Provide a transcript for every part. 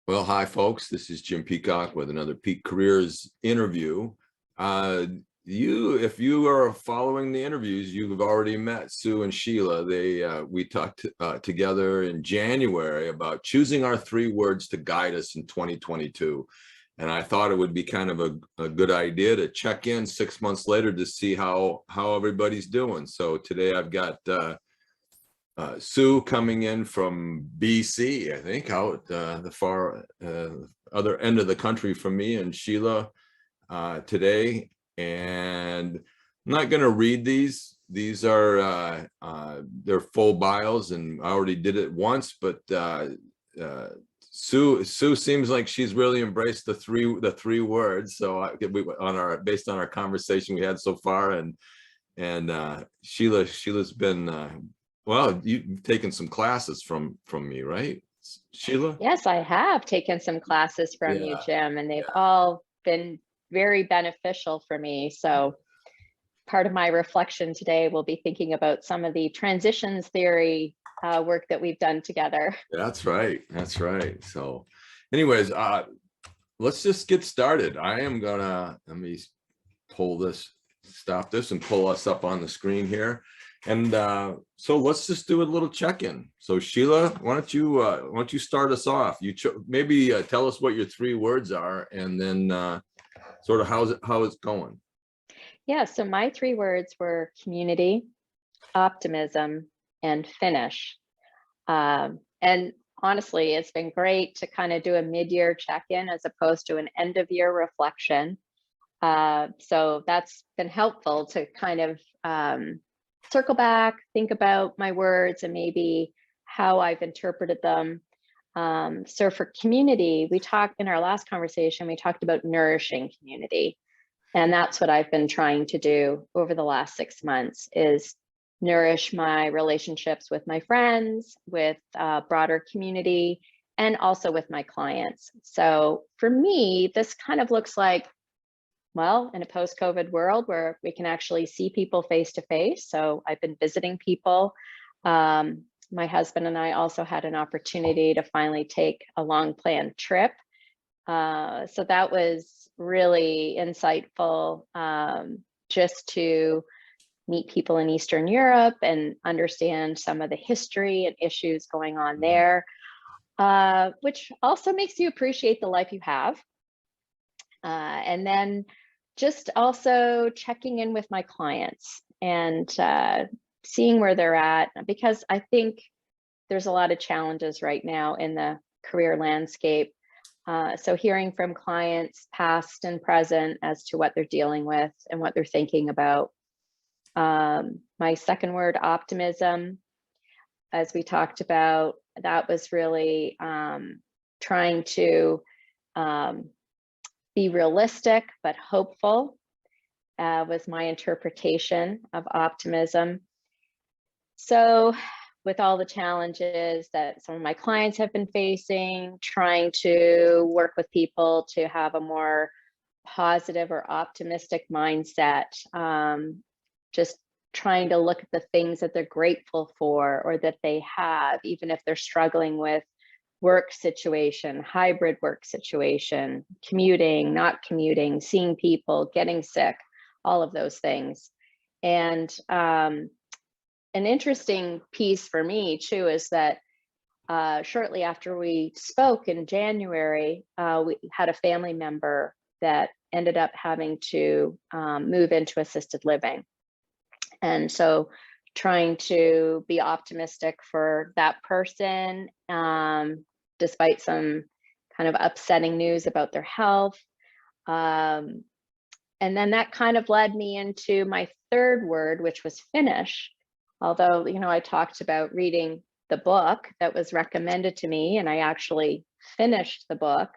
Well, hi, folks. This is Jim Peacock with another Peak Careers interview. If you are following the interviews, you've already met Sue and Sheila. We talked together in January about choosing our 3 words to guide us in 2022. And I thought it would be kind of a good idea to check in 6 months later to see how everybody's doing. So today I've got Sue coming in from BC, I think, out the far other end of the country from me, and Sheila today. And I'm not going to read these. These are they're full bios, and I already did it once. But Sue seems like she's really embraced the three words. So based on our conversation we had so far, and Sheila's been. Well, you've taken some classes from me, right, Sheila? Yes, I have taken some classes from you, Jim, and they've all been very beneficial for me. So part of my reflection today will be thinking about some of the transitions theory work that we've done together. That's right. That's right. So anyways, let's just get started. I am gonna, let me stop this and pull us up on the screen here. And so let's just do a little check-in. So Sheila, why don't you start us off? Maybe tell us what your 3 words are, and then sort of how it's going. Yeah, so my 3 words were community, optimism, and finish. And honestly, it's been great to kind of do a mid-year check-in as opposed to an end-of-year reflection. So that's been helpful to kind of circle back, think about my words and maybe how I've interpreted them. So for community, we talked in our last conversation, we talked about nourishing community. And that's what I've been trying to do over the last 6 months, is nourish my relationships with my friends, with broader community, and also with my clients. So for me, this kind of looks like, well, in a post-COVID world where we can actually see people face to face. So I've been visiting people. My husband and I also had an opportunity to finally take a long planned trip. So that was really insightful, just to meet people in Eastern Europe and understand some of the history and issues going on there, which also makes you appreciate the life you have. And then just also checking in with my clients and seeing where they're at, because I think there's a lot of challenges right now in the career landscape. So hearing from clients past and present as to what they're dealing with and what they're thinking about. My second word, optimism, as we talked about, that was really trying to be realistic but hopeful, was my interpretation of optimism. So with all the challenges that some of my clients have been facing, trying to work with people to have a more positive or optimistic mindset, just trying to look at the things that they're grateful for or that they have, even if they're struggling with work situation, hybrid work situation, commuting, not commuting, seeing people, getting sick, all of those things. And an interesting piece for me too is that shortly after we spoke in January, we had a family member that ended up having to move into assisted living. And so trying to be optimistic for that person, despite some kind of upsetting news about their health. And then that kind of led me into my 3rd word, which was finish. Although, you know, I talked about reading the book that was recommended to me, and I actually finished the book.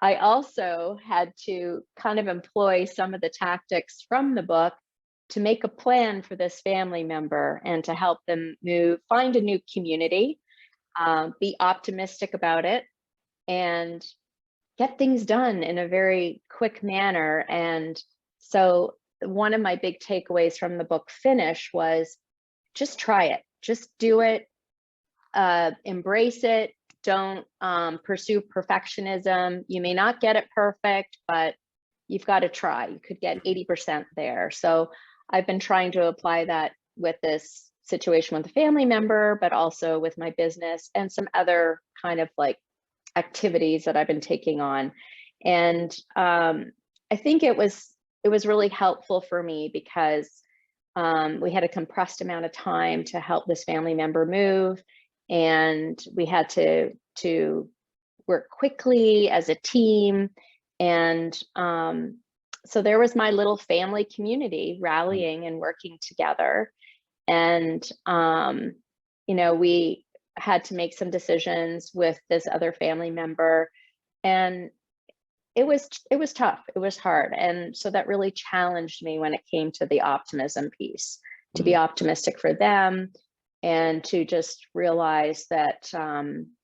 I also had to kind of employ some of the tactics from the book to make a plan for this family member and to help them find a new community, be optimistic about it, and get things done in a very quick manner. And so one of my big takeaways from the book Finish was just try it, just do it, embrace it, don't pursue perfectionism. You may not get it perfect, but you've got to try. You could get 80% there. So I've been trying to apply that with this situation with a family member, but also with my business and some other kind of like activities that I've been taking on. And I think it was really helpful for me because we had a compressed amount of time to help this family member move, and we had to work quickly as a team. And so there was my little family community rallying and working together. And you know, we had to make some decisions with this other family member, and it was tough. It was hard. And so that really challenged me when it came to the optimism piece, to be optimistic for them, and to just realize that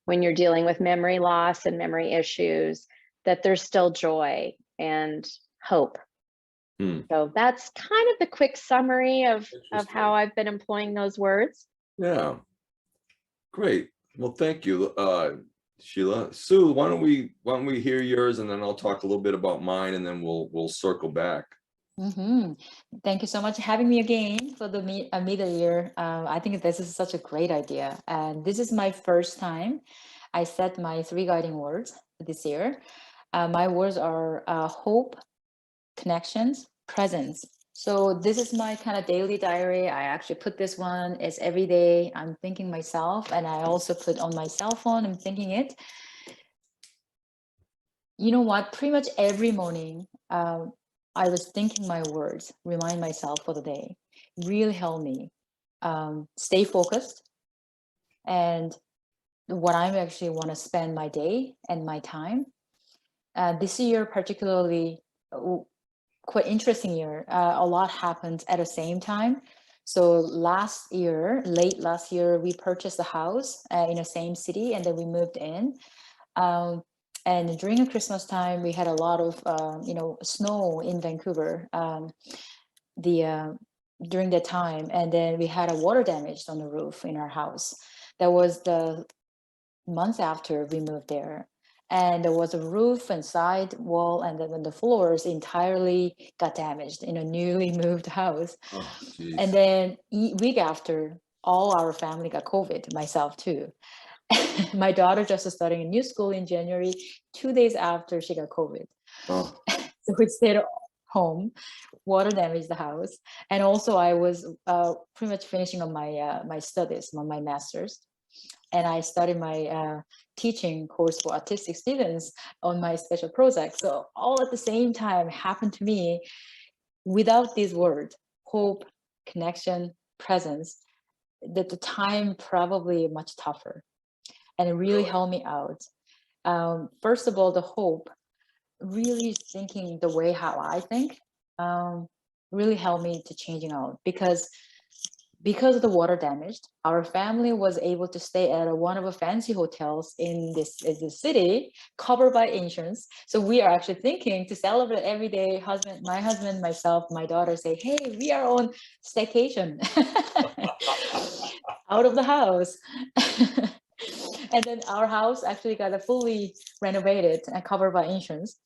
when you're dealing with memory loss and memory issues, that there's still joy and hope. So that's kind of the quick summary of how I've been employing those words. Yeah, great. Well, thank you, Sheila. Sue, why don't we hear yours, and then I'll talk a little bit about mine, and then we'll circle back. Thank you so much for having me again for the mid-year. I think this is such a great idea, and this is my first time I set my 3 guiding words this year. My words are hope, connections, presence. So this is my kind of daily diary. I actually put this one, it's every day I'm thinking myself, and I also put on my cell phone, I'm thinking it. You know what, pretty much every morning, I was thinking my words, remind myself for the day, really helped me stay focused and what I actually want to spend my day and my time. This year, particularly, quite interesting year. A lot happened at the same time. So late last year, we purchased a house in the same city, and then we moved in. And during Christmas time, we had a lot of snow in Vancouver during that time, and then we had a water damage on the roof in our house. That was the month after we moved there. And there was a roof and side wall, and then the floors entirely got damaged in a newly moved house. Oh, geez. And then week after, all our family got COVID, myself too. My daughter just started a new school in January, 2 days after she got COVID. Oh. So we stayed home, water damaged the house. And also I was pretty much finishing on my studies, my master's. And I started my teaching course for autistic students on my special project. So all at the same time happened to me without these words, hope, connection, presence, that the time probably much tougher. And it really helped me out. First of all, the hope, really thinking the way how I think, really helped me to changing out because of the water damage, our family was able to stay at one of the fancy hotels in this city, covered by insurance. So we are actually thinking to celebrate every day. My husband, myself, my daughter say, "Hey, we are on staycation out of the house." And then our house actually got a fully renovated and covered by insurance.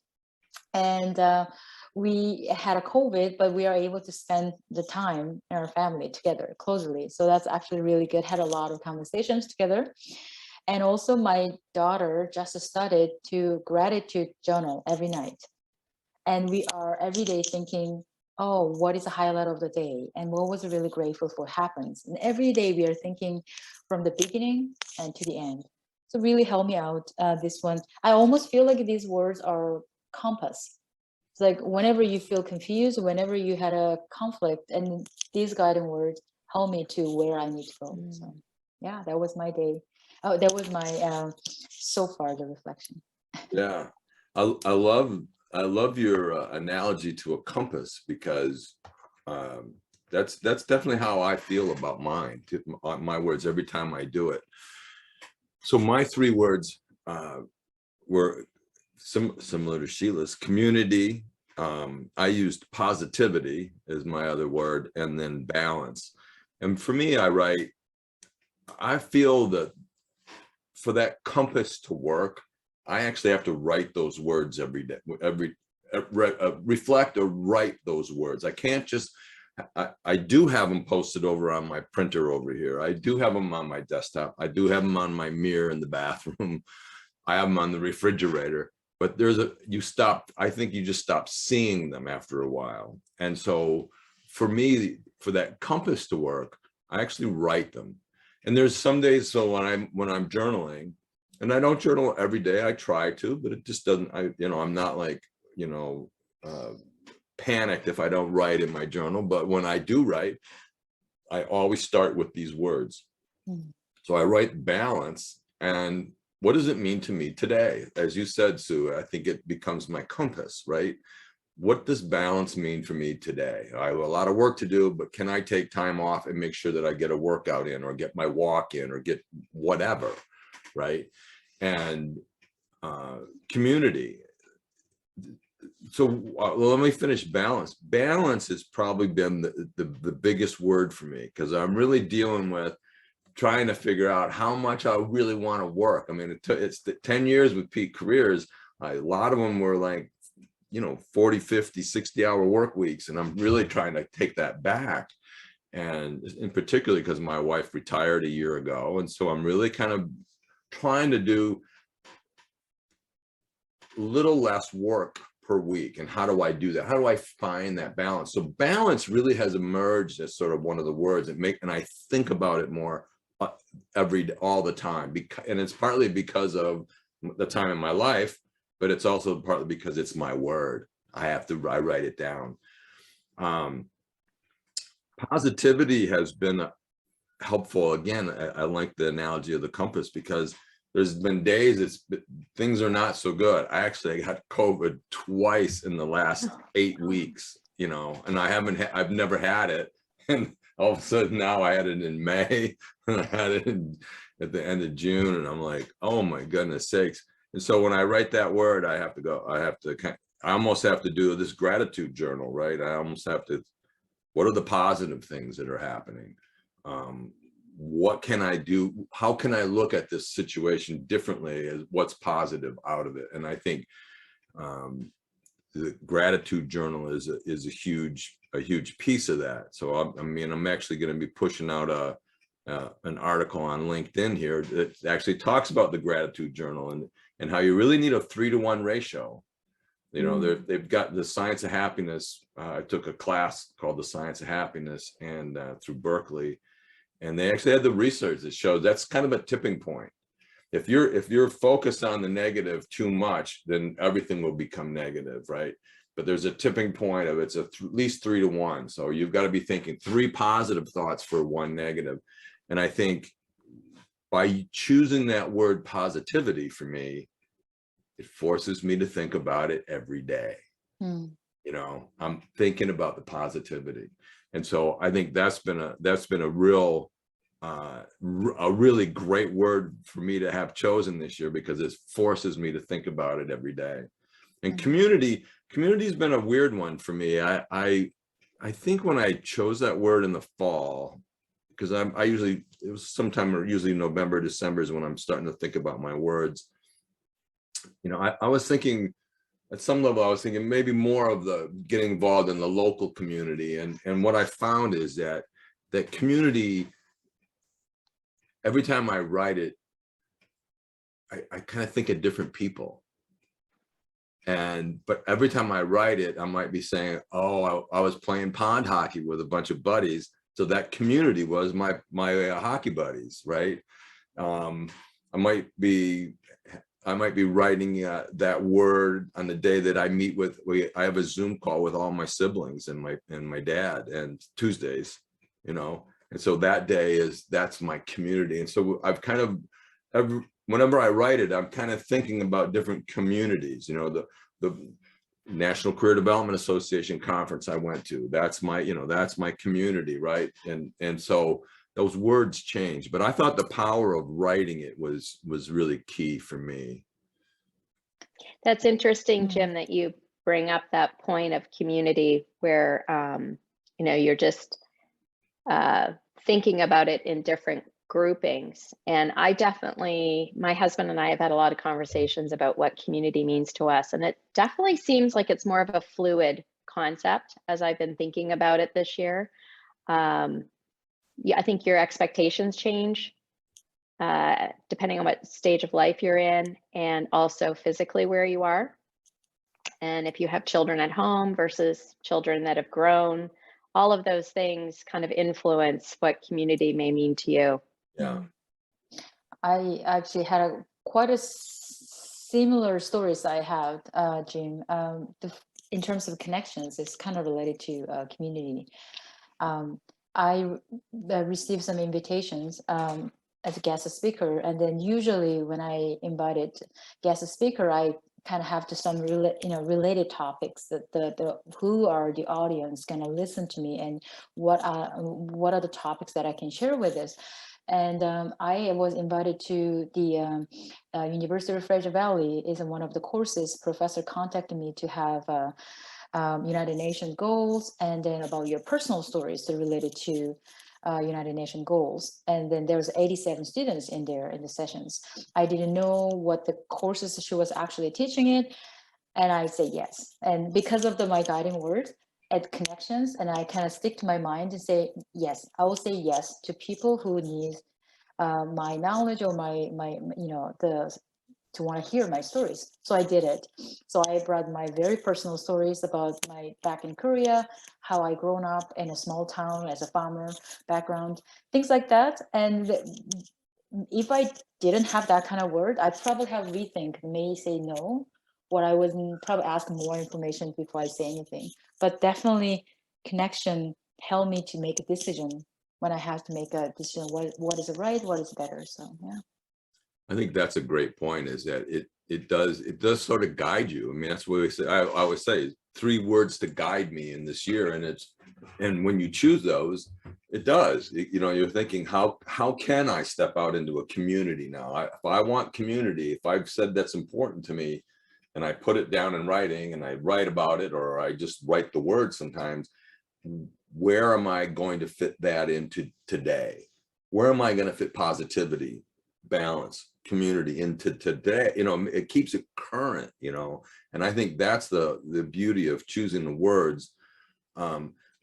And we had a COVID, but we are able to spend the time in our family together closely. So that's actually really good. Had a lot of conversations together. And also my daughter just started to gratitude journal every night. And we are every day thinking, oh, what is the highlight of the day? And what was really grateful for happens? And every day we are thinking from the beginning and to the end. So really help me out, this one. I almost feel like these words are compass. It's like whenever you feel confused, whenever you had a conflict, and these guiding words help me to where I need to go. So yeah, that was my day. Oh, that was my so far the reflection. Yeah, I love your analogy to a compass, because that's definitely how I feel about mine. My words every time I do it. So my 3 words were similar to Sheila's. Community. I used positivity as my other word, and then balance. And for me, I feel that for that compass to work, I actually have to write those words every day, reflect or write those words. I can't just, I do have them posted over on my printer over here. I do have them on my desktop. I do have them on my mirror in the bathroom. I have them on the refrigerator, but I think you just stop seeing them after a while. And so for me, for that compass to work, I actually write them. And there's some days, so when I'm journaling, and I don't journal every day, I try to, but it just doesn't, I'm not like, panicked if I don't write in my journal. But when I do write, I always start with these words. So I write balance, and what does it mean to me today? As you said, Sue, I think it becomes my compass, right? What does balance mean for me today? I have a lot of work to do, but can I take time off and make sure that I get a workout in, or get my walk in, or get whatever, right? And community. So let me finish balance. Balance has probably been the biggest word for me, because I'm really dealing with trying to figure out how much I really want to work. I mean, it's the 10 years with peak careers. A lot of them were like, 40, 50, 60-hour work weeks. And I'm really trying to take that back. And in particular, because my wife retired a year ago. And so I'm really kind of trying to do a little less work per week. And how do I do that? How do I find that balance? So balance really has emerged as sort of one of the words and I think about it more all the time. And it's partly because of the time in my life, but it's also partly because it's my word. I write it down. Positivity has been helpful. Again, I like the analogy of the compass, because there's been days things are not so good. I actually got COVID twice in the last 8 weeks, and I've never had it. And all of a sudden now I had it in May, and I had it at the end of June, and I'm like, oh my goodness sakes. And so when I write that word, I almost have to do this gratitude journal, right? I almost have to, what are the positive things that are happening? What can I do? How can I look at this situation differently, as what's positive out of it? And I think the gratitude journal is a huge piece of that. So I'm actually going to be pushing out an article on LinkedIn here that actually talks about the gratitude journal and how you really need a 3-to-1 ratio. They've got the Science of Happiness. I took a class called the Science of Happiness and through Berkeley, and they actually had the research that shows that's kind of a tipping point. If you're focused on the negative too much, then everything will become negative, right? But there's a tipping point of at least 3-to-1. So you've got to be thinking 3 positive thoughts for 1 negative. And I think by choosing that word positivity, for me, it forces me to think about it every day. I'm thinking about the positivity. And so I think that's been a really great word for me to have chosen this year, because it forces me to think about it every day. And community's been a weird one for me. I think when I chose that word in the fall, because it was sometime, usually November, December is when I'm starting to think about my words. I was thinking, at some level, I was thinking maybe more of getting involved in the local community. And what I found is that community, every time I write it, I kind of think of different people. But every time I write it, I might be saying, oh, I was playing pond hockey with a bunch of buddies. So that community was my hockey buddies, right? I might be writing that word on the day that I meet with. I have a Zoom call with all my siblings and my dad, and Tuesdays, and so that day that's my community. And so I've kind of whenever I write it, I'm kind of thinking about different communities. The National Career Development Association conference I went to, that's my community, right? And so those words change, but I thought the power of writing it was really key for me. That's interesting, Jim, that you bring up that point of community where, you're just thinking about it in different groupings. And I definitely, my husband and I have had a lot of conversations about what community means to us. And it definitely seems like it's more of a fluid concept as I've been thinking about it this year. Yeah, I think your expectations change depending on what stage of life you're in, and also physically where you are. And if you have children at home versus children that have grown, all of those things kind of influence what community may mean to you. Yeah. I actually had quite a similar stories I have, Jim. In terms of connections, it's kind of related to community. I received some invitations as a guest speaker, and then usually when I invited guest speaker, I kind of have to some related topics that the who are the audience going to listen to me, and what are the topics that I can share with us. And I was invited to the University of Fraser Valley. Is in one of the courses. Professor contacted me to have United Nations goals, and then about your personal stories related to United Nations goals. And then there was 87 students in there in the sessions. I didn't know what the courses she was actually teaching it, and I said yes. And because of my guiding word at connections, and I kind of stick to my mind and say yes, I will say yes to people who need my knowledge or my to want to hear my stories. So I did it. So I brought my very personal stories about my back in Korea, how I grown up in a small town as a farmer background, things like that. And if I didn't have that kind of word, I probably have rethink, may say no, or I would probably ask more information before I say anything. But definitely connection helped me to make a decision when I have to make a decision, what is right, what is better. So yeah. I think that's a great point, is that it does sort of guide you. I mean, that's what we say. I always say 3 words to guide me in this year. And when you choose those, it does, you're thinking, how can I step out into a community now? If I want community, if I've said that's important to me, and I put it down in writing and I write about it, or I just write the words sometimes, where am I going to fit that into today? Where am I going to fit positivity, balance, community into today? It keeps it current, and I think that's the beauty of choosing the words,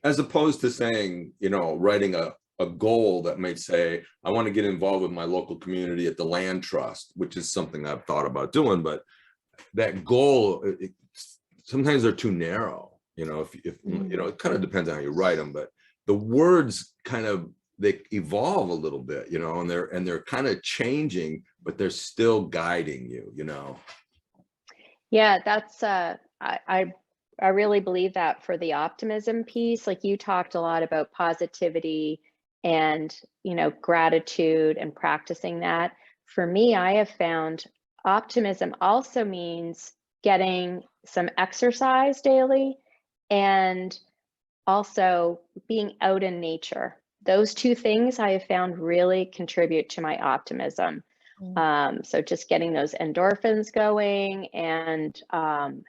as opposed to saying, writing a goal that might say, I want to get involved with my local community at the land trust, which is something I've thought about doing. But that goal, sometimes they're too narrow. If it kind of depends on how you write them, but the words they evolve a little bit, and they're kind of changing, but they're still guiding you, Yeah, that's I really believe that for the optimism piece. Like, you talked a lot about positivity and gratitude and practicing that. For me, I have found optimism also means getting some exercise daily, and also being out in nature. Those 2 things I have found really contribute to my optimism. So just getting those endorphins going, and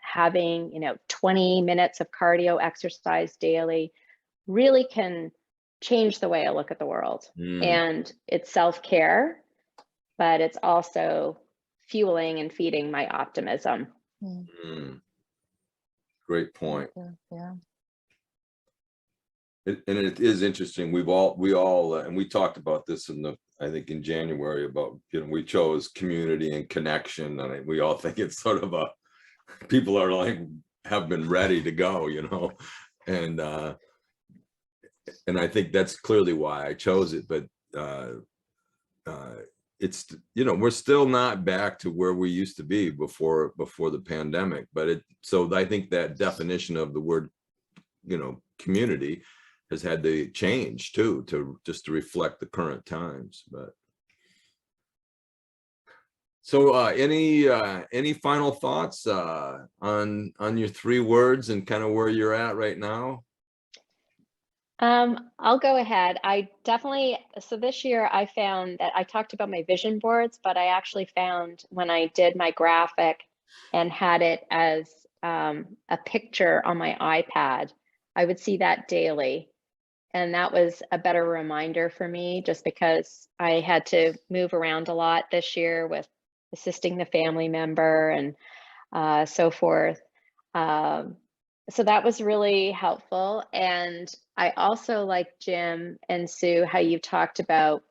having 20 minutes of cardio exercise daily really can change the way I look at the world. And it's self-care, but it's also fueling and feeding my optimism. Great point. Yeah. And it is interesting. We all and we talked about this I think in January, about we chose community and connection, and we all think it's sort of people are like, have been ready to go, and I think that's clearly why I chose it. But it's we're still not back to where we used to be before the pandemic. But so I think that definition of the word community has had to change too, to reflect the current times. But so any final thoughts on your 3 words and kind of where you're at right now? I'll go ahead. So this year I found that I talked about my vision boards, but I actually found when I did my graphic and had it as a picture on my iPad, I would see that daily. And that was a better reminder for me, just because I had to move around a lot this year with assisting the family member and so forth. So that was really helpful. And I also, like Jim and Sue, how you talked about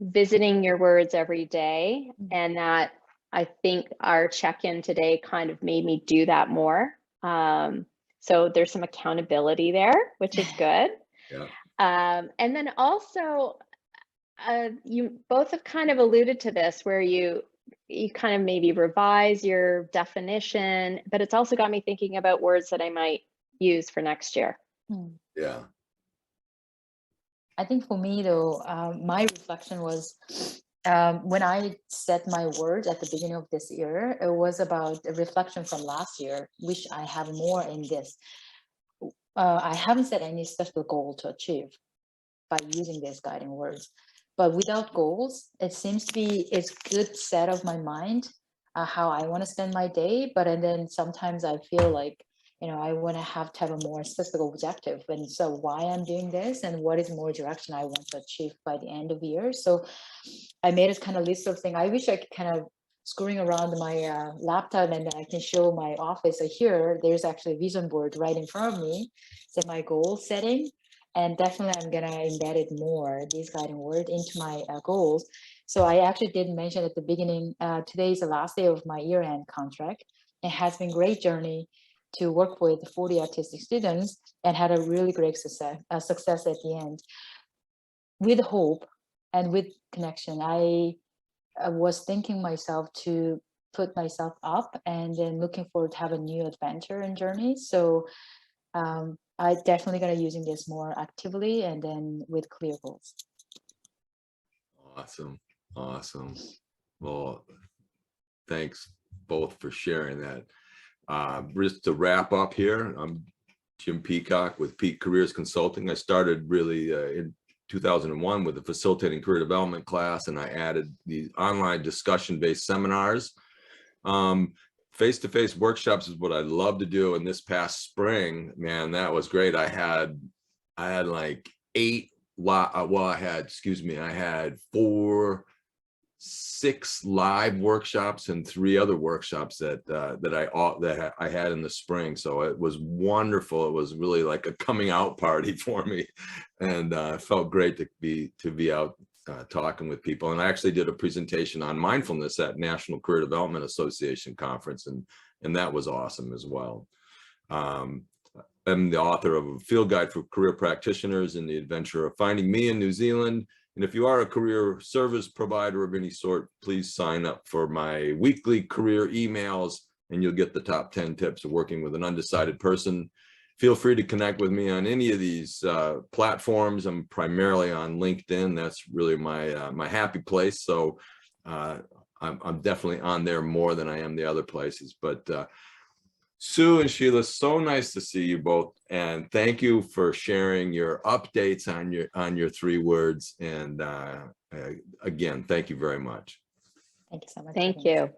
visiting your words every day, and that I think our check-in today kind of made me do that more. So there's some accountability there, which is good. Yeah. And then also, you both have kind of alluded to this, where you kind of maybe revise your definition, but it's also got me thinking about words that I might use for next year. Yeah. I think for me though, my reflection was when I set my words at the beginning of this year, it was about a reflection from last year, which I have more in this. I haven't set any special goal to achieve by using these guiding words, but without goals, it seems to be it's good set of my mind how I want to spend my day. But and then sometimes I feel like, you know, I want to have a more specific objective, and so why I'm doing this and what is more direction I want to achieve by the end of the year. So I made a kind of list of things. I wish I could kind of screwing around my laptop and I can show my office. So here, there's actually a vision board right in front of me. So my goal setting, and definitely I'm gonna embed it more, these guiding words, into my goals. So I actually did mention at the beginning, today is the last day of my year-end contract. It has been a great journey to work with 40 autistic students and had a really great success at the end. With hope and with connection, I was thinking myself to put myself up and then looking forward to have a new adventure and journey. So I definitely gonna using this more actively and then with clear goals. Awesome. Awesome. Well, thanks both for sharing that. Just to wrap up here, I'm Jim Peacock with Peak Careers Consulting. I started really in 2001 with a facilitating career development class, and I added the online discussion-based seminars. Face-to-face workshops is what I love to do. And this past spring, man, that was great. I had like I had 6 live workshops and 3 other workshops that I had in the spring. So it was wonderful. It was really like a coming out party for me, and it felt great to be out talking with people. And I actually did a presentation on mindfulness at National Career Development Association conference, and that was awesome as well. I'm the author of a field guide for career practitioners in the adventure of finding me in New Zealand. And if you are a career service provider of any sort, please sign up for my weekly career emails, and you'll get the top 10 tips of working with an undecided person. Feel free to connect with me on any of these platforms. I'm primarily on LinkedIn. That's really my happy place. So I'm definitely on there more than I am the other places. But Sue and Sheila, so nice to see you both, and thank you for sharing your updates on your 3 words. And again, thank you very much. Thank you so much. Thank you.